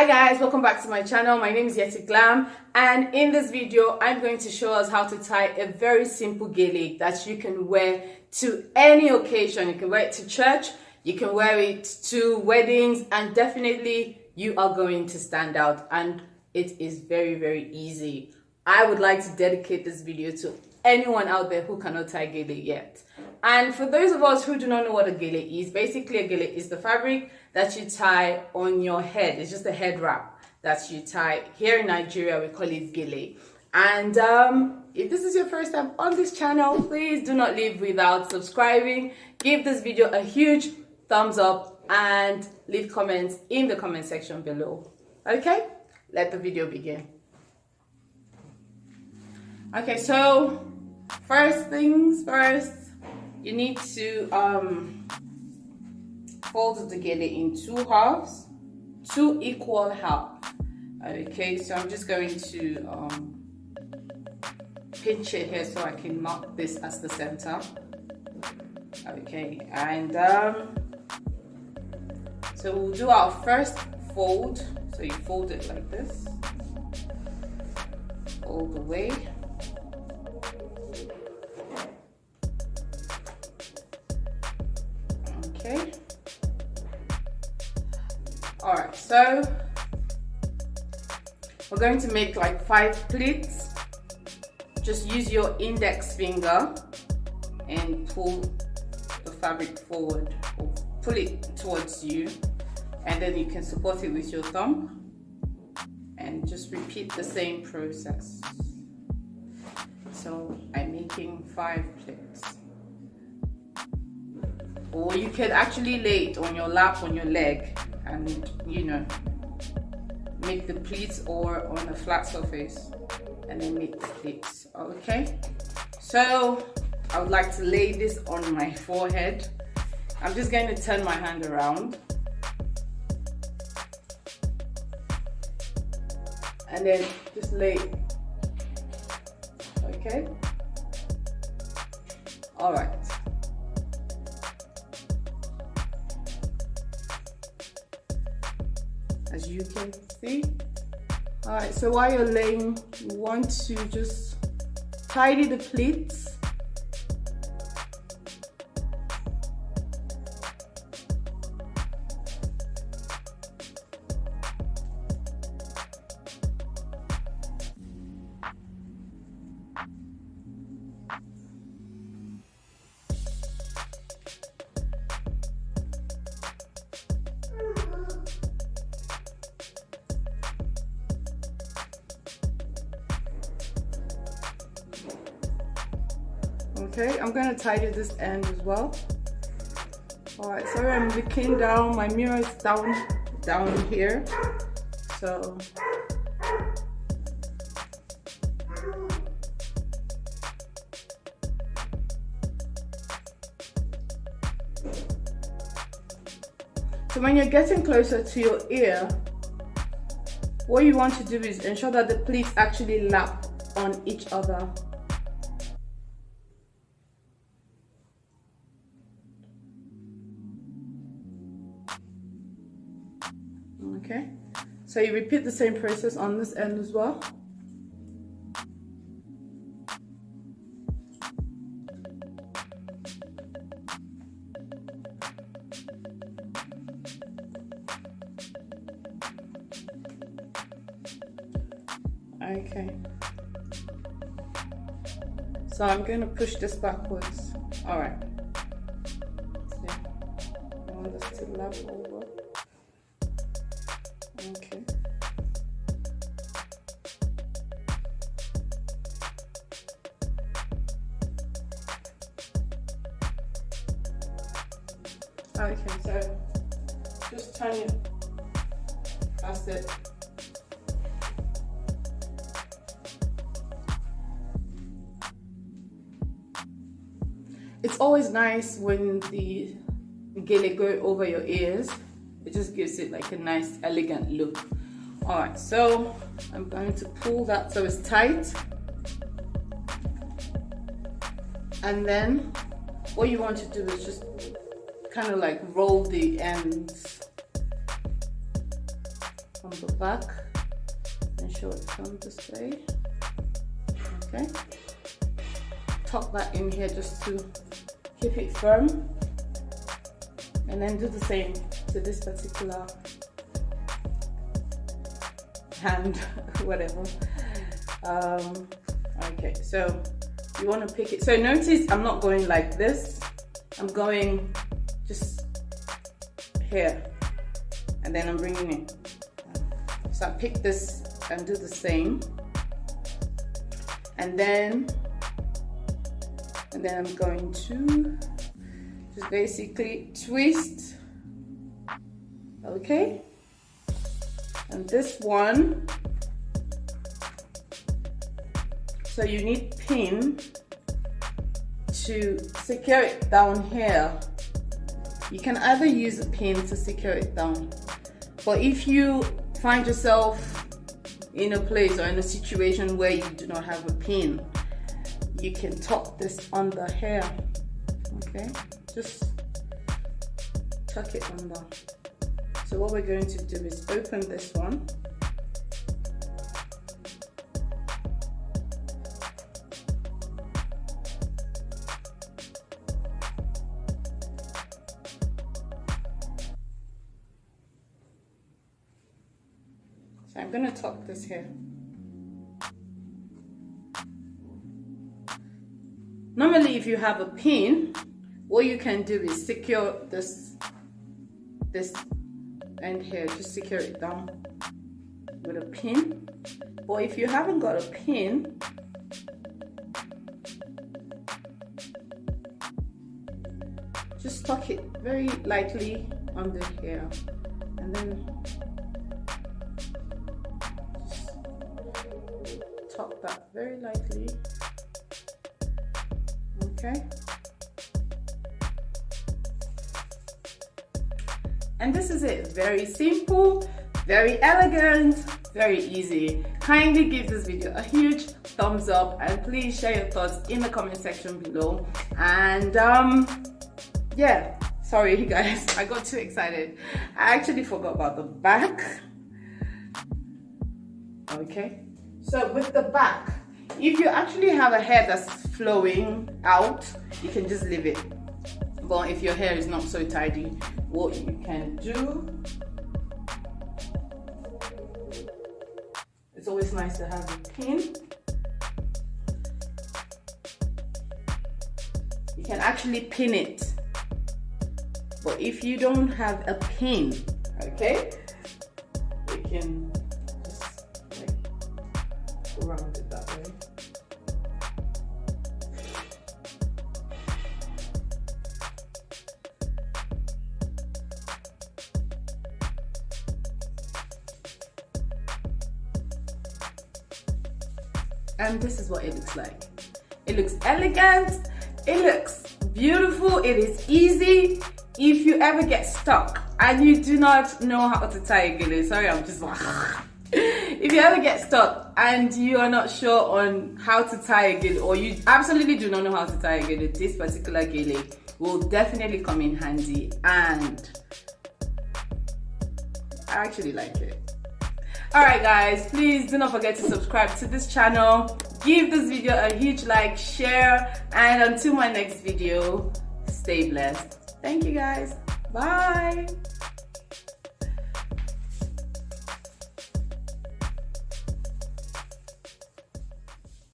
Hi guys, welcome back to my channel. My name is Yeti Glam, and in this video I'm going to show us how to tie a very simple gele that you can wear to any occasion. You can wear it to church, you can wear it to weddings, and definitely you are going to stand out, and it is very easy. I would like to dedicate this video to anyone out there who cannot tie gele yet. And for those of us who do not know what a gele is, basically a gele is the fabric that you tie on your head. It's just a head wrap that you tie. Here in Nigeria, we call it gele. And if this is your first time on this channel, please do not leave without subscribing. Give this video a huge thumbs up and leave comments in the comment section below. Okay, let the video begin. Okay, so first things first, you need to fold the gele in two equal halves. Okay, so I'm just going to pinch it here so I can mark this as the center. Okay, and so we'll do our first fold. So you fold it like this all the way. Okay. All right, so we're going to make like 5 pleats. Just use your index finger and pull the fabric forward, or pull it towards you, and then you can support it with your thumb and just repeat the same process. So I'm making 5 pleats. Or you could actually lay it on your lap, on your leg, and make the pleats, or on a flat surface and then make the pleats. Okay, so I would like to lay this on my forehead. I'm just going to turn my hand around and then just lay it. Okay, all right. As you can see. All right, so while you're laying, you want to just tidy the pleats. Okay, I'm going to tidy this end as well. Alright, sorry, I'm looking down. My mirror is down here. So when you're getting closer to your ear, what you want to do is ensure that the pleats actually lap on each other. Okay, so you repeat the same process on this end as well. Okay, so I'm going to push this backwards. All right, yeah. I want this to lap over. Okay. Okay, so just turn it. That's it. It's always nice when the gele go over your ears. It just gives it like a nice elegant look. All right, so I'm going to pull that so it's tight, and then what you want to do is just kind of like roll the ends from the back and show it from this way. Okay, tuck that in here just to keep it firm, and then do the same to this particular hand, whatever. Okay, so you want to pick it. So notice I'm not going like this, I'm going just here, and then I'm bringing it. So I pick this and do the same, and then I'm going to just basically twist. Okay, and this one, so you need pin to secure it down here. You can either use a pin to secure it down, but if you find yourself in a place or in a situation where you do not have a pin, you can tuck this under here. Okay, just tuck it under. So what we're going to do is open this one, so I'm going to tuck this here. Normally, if you have a pin, what you can do is secure this end here, just secure it down with a pin. Or if you haven't got a pin, just tuck it very lightly under here, and then just tuck that very lightly. Okay, and this is it. Very simple, very elegant, very easy. Kindly give this video a huge thumbs up, and please share your thoughts in the comment section below. And yeah, sorry guys, I got too excited. I actually forgot about the back. Okay, so with the back, if you actually have a hair that's flowing out, you can just leave it. But if your hair is not so tidy, what you can do, it's always nice to have a pin. You can actually pin it. But if you don't have a pin, okay, you can just like go around it that way. And this is what it looks like. It looks elegant, it looks beautiful, it is easy. If you ever get stuck and you do not know how to tie a gele, sorry, I'm just like, if you ever get stuck and you are not sure on how to tie a gele, or you absolutely do not know how to tie a gele, this particular gele will definitely come in handy, and I actually like it. Alright guys, please do not forget to subscribe to this channel, give this video a huge like, share, and until my next video, stay blessed. Thank you guys. Bye.